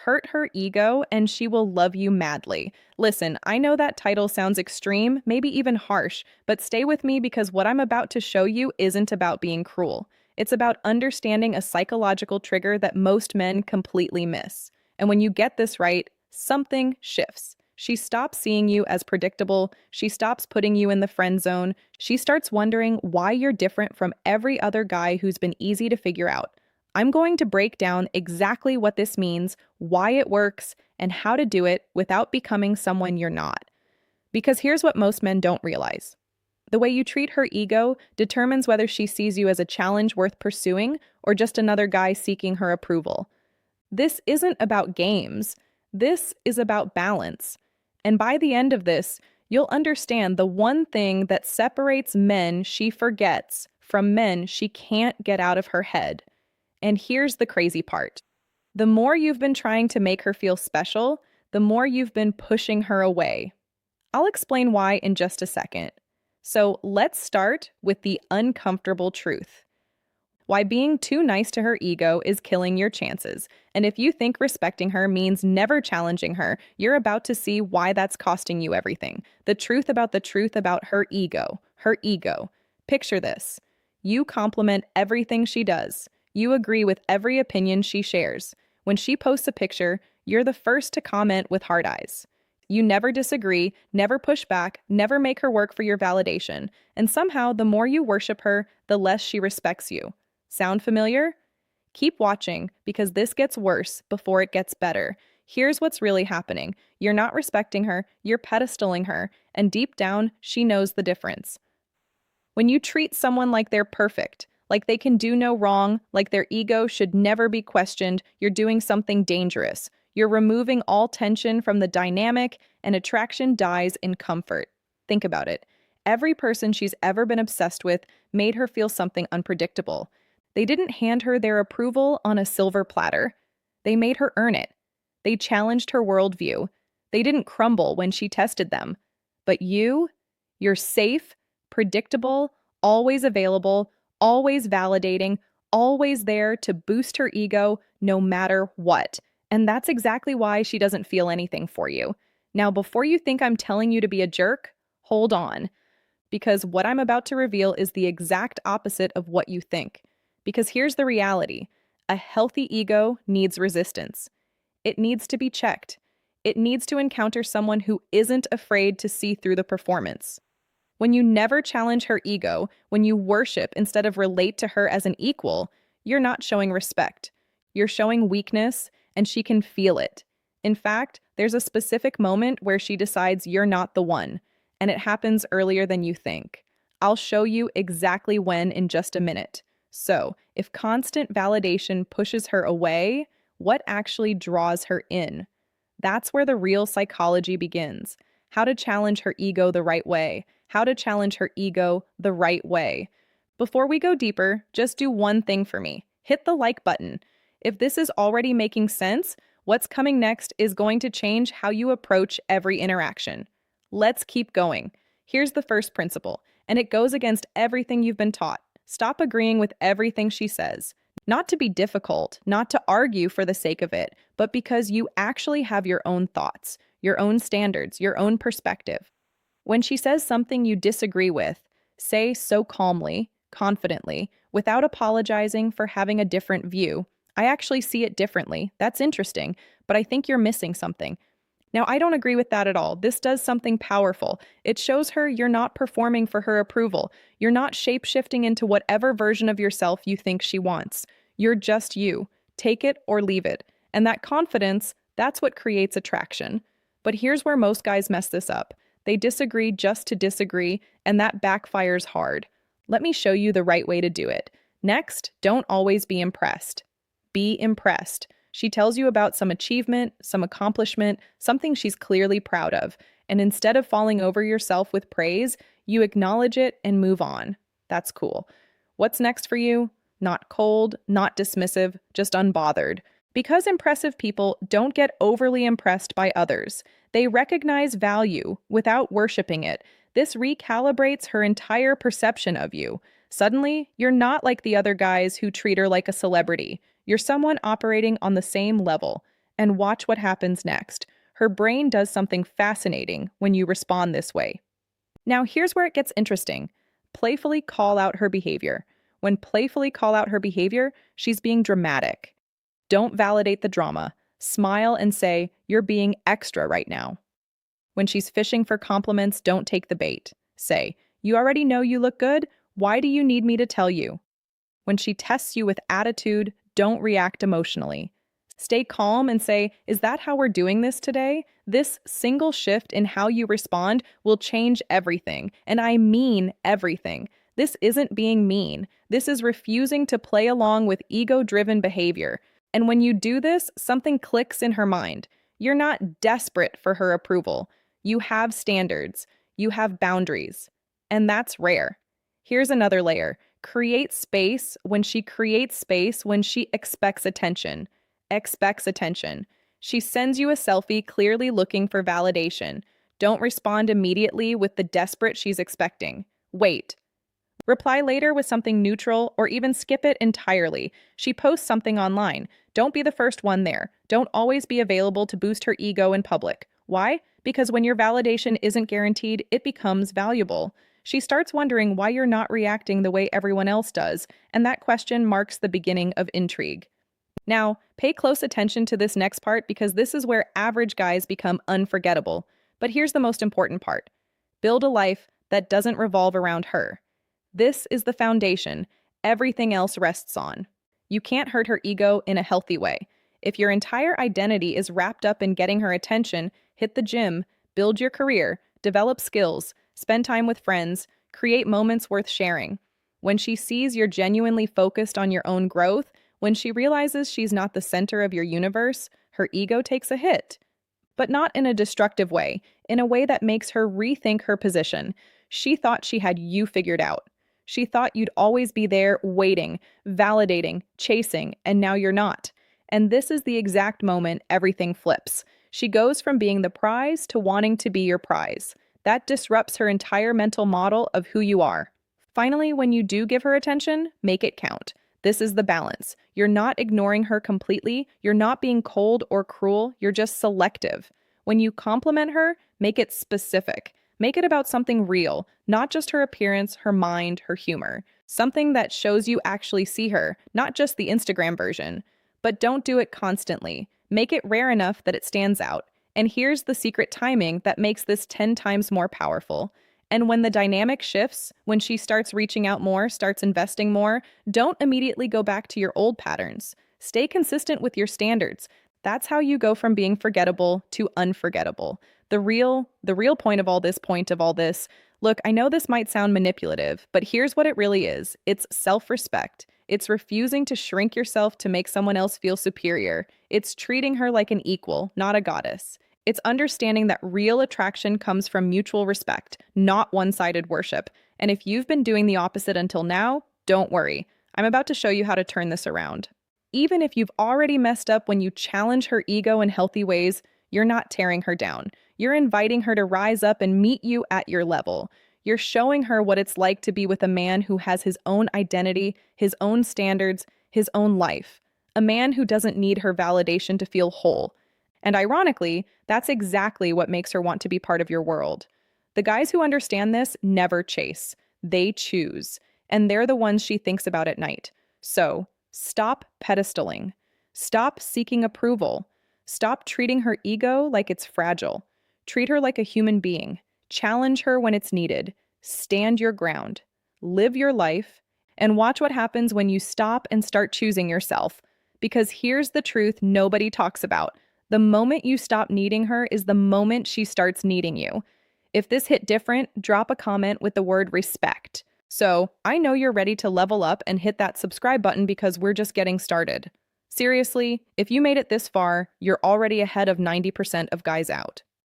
Hurt her ego and she will love you madly. Listen, I know that title sounds extreme, maybe even harsh, but stay with me because what I'm about to show you isn't about being cruel. It's about understanding a psychological trigger that most men completely miss. And when you get this right, something shifts. She stops seeing you as predictable. She stops putting you in the friend zone. She starts wondering why you're different from every other guy who's been easy to figure out. I'm going to break down exactly what this means, why it works, and how to do it without becoming someone you're not. Because here's what most men don't realize. The way you treat her ego determines whether she sees you as a challenge worth pursuing or just another guy seeking her approval. This isn't about games. This is about balance. And by the end of this, you'll understand the one thing that separates men she forgets from men she can't get out of her head. And here's the crazy part. The more you've been trying to make her feel special, the more you've been pushing her away. I'll explain why in just a second. So let's start with the uncomfortable truth. Why being too nice to her ego is killing your chances. And if you think respecting her means never challenging her, you're about to see why that's costing you everything. The truth about her ego. Her ego. Picture this. You compliment everything she does. You agree with every opinion she shares. When she posts a picture, you're the first to comment with hard eyes. You never disagree, never push back, never make her work for your validation. And somehow, the more you worship her, the less she respects you. Sound familiar? Keep watching, because this gets worse before it gets better. Here's what's really happening. You're not respecting her, you're pedestaling her, and deep down, she knows the difference. When you treat someone like they're perfect, like they can do no wrong, like their ego should never be questioned, you're doing something dangerous. You're removing all tension from the dynamic, and attraction dies in comfort. Think about it. Every person she's ever been obsessed with made her feel something unpredictable. They didn't hand her their approval on a silver platter. They made her earn it. They challenged her worldview. They didn't crumble when she tested them. But you're safe, predictable, always available, always validating, always there to boost her ego no matter what. And that's exactly why she doesn't feel anything for you. Now, before you think I'm telling you to be a jerk, hold on. Because what I'm about to reveal is the exact opposite of what you think. Because here's the reality. A healthy ego needs resistance. It needs to be checked. It needs to encounter someone who isn't afraid to see through the performance. When you never challenge her ego, when you worship instead of relate to her as an equal, you're not showing respect. You're showing weakness, and she can feel it. In fact, there's a specific moment where she decides you're not the one, and it happens earlier than you think. I'll show you exactly when in just a minute. So, if constant validation pushes her away, what actually draws her in? That's where the real psychology begins. How to challenge her ego the right way. How to challenge her ego the right way. Before we go deeper, just do one thing for me. Hit the like button. If this is already making sense, what's coming next is going to change how you approach every interaction. Let's keep going. Here's the first principle, and it goes against everything you've been taught. Stop agreeing with everything she says. Not to be difficult, not to argue for the sake of it, but because you actually have your own thoughts, your own standards, your own perspective. When she says something you disagree with, say so calmly, confidently, without apologizing for having a different view. I actually see it differently. That's interesting, but I think you're missing something. Now, I don't agree with that at all. This does something powerful. It shows her you're not performing for her approval. You're not shape-shifting into whatever version of yourself you think she wants. You're just you. Take it or leave it. And that confidence, that's what creates attraction. But here's where most guys mess this up. They disagree just to disagree, and that backfires hard. Let me show you the right way to do it. Next, don't always be impressed. Be impressed. She tells you about some achievement, some accomplishment, something she's clearly proud of. And instead of falling over yourself with praise, you acknowledge it and move on. That's cool. What's next for you? Not cold, not dismissive, just unbothered. Because impressive people don't get overly impressed by others. They recognize value without worshiping it. This recalibrates her entire perception of you. Suddenly, you're not like the other guys who treat her like a celebrity. You're someone operating on the same level. and watch what happens next. Her brain does something fascinating when you respond this way. Now, here's where it gets interesting. Playfully call out her behavior. When playfully call out her behavior, she's being dramatic. Don't validate the drama. Smile and say, "You're being extra right now." When she's fishing for compliments, don't take the bait. Say, "You already know you look good. Why do you need me to tell you?" When she tests you with attitude, don't react emotionally. Stay calm and say, "Is that how we're doing this today?" This single shift in how you respond will change everything. And I mean everything. This isn't being mean. This is refusing to play along with ego-driven behavior. And when you do this, something clicks in her mind. You're not desperate for her approval. You have standards. You have boundaries. And that's rare. Here's another layer. Create space when she creates space when she expects attention. Expects attention. She sends you a selfie clearly looking for validation. Don't respond immediately with the desperate she's expecting. Wait. Reply later with something neutral or even skip it entirely. She posts something online. Don't be the first one there. Don't always be available to boost her ego in public. Why? Because when your validation isn't guaranteed, it becomes valuable. She starts wondering why you're not reacting the way everyone else does, and that question marks the beginning of intrigue. Now, pay close attention to this next part because this is where average guys become unforgettable. But here's the most important part. Build a life that doesn't revolve around her. This is the foundation everything else rests on. You can't hurt her ego in a healthy way. If your entire identity is wrapped up in getting her attention, hit the gym, build your career, develop skills, spend time with friends, create moments worth sharing. When she sees you're genuinely focused on your own growth, when she realizes she's not the center of your universe, her ego takes a hit. But not in a destructive way, in a way that makes her rethink her position. She thought she had you figured out. She thought you'd always be there, waiting, validating, chasing, and now you're not. And this is the exact moment everything flips. She goes from being the prize to wanting to be your prize. That disrupts her entire mental model of who you are. Finally, when you do give her attention, make it count. This is the balance. You're not ignoring her completely. You're not being cold or cruel. You're just selective. When you compliment her, make it specific. Make it about something real, not just her appearance, her mind, her humor. Something that shows you actually see her, not just the Instagram version. But don't do it constantly. Make it rare enough that it stands out. And here's the secret timing that makes this 10 times more powerful. And when the dynamic shifts, when she starts reaching out more, starts investing more, don't immediately go back to your old patterns. Stay consistent with your standards. That's how you go from being forgettable to unforgettable. The real point of all this, look, I know this might sound manipulative, but here's what it really is. It's self-respect. It's refusing to shrink yourself to make someone else feel superior. It's treating her like an equal, not a goddess. It's understanding that real attraction comes from mutual respect, not one-sided worship. And if you've been doing the opposite until now, don't worry. I'm about to show you how to turn this around. Even if you've already messed up when you challenge her ego in healthy ways, you're not tearing her down. You're inviting her to rise up and meet you at your level. You're showing her what it's like to be with a man who has his own identity, his own standards, his own life. A man who doesn't need her validation to feel whole. And ironically, that's exactly what makes her want to be part of your world. The guys who understand this never chase. They choose. And they're the ones she thinks about at night. So, stop pedestaling. Stop seeking approval. Stop treating her ego like it's fragile. Treat her like a human being. Challenge her when it's needed. Stand your ground. Live your life. And watch what happens when you stop and start choosing yourself. Because here's the truth nobody talks about. The moment you stop needing her is the moment she starts needing you. If this hit different, drop a comment with the word respect. So, I know you're ready to level up and hit that subscribe button because we're just getting started. Seriously, if you made it this far, you're already ahead of 90% of guys out.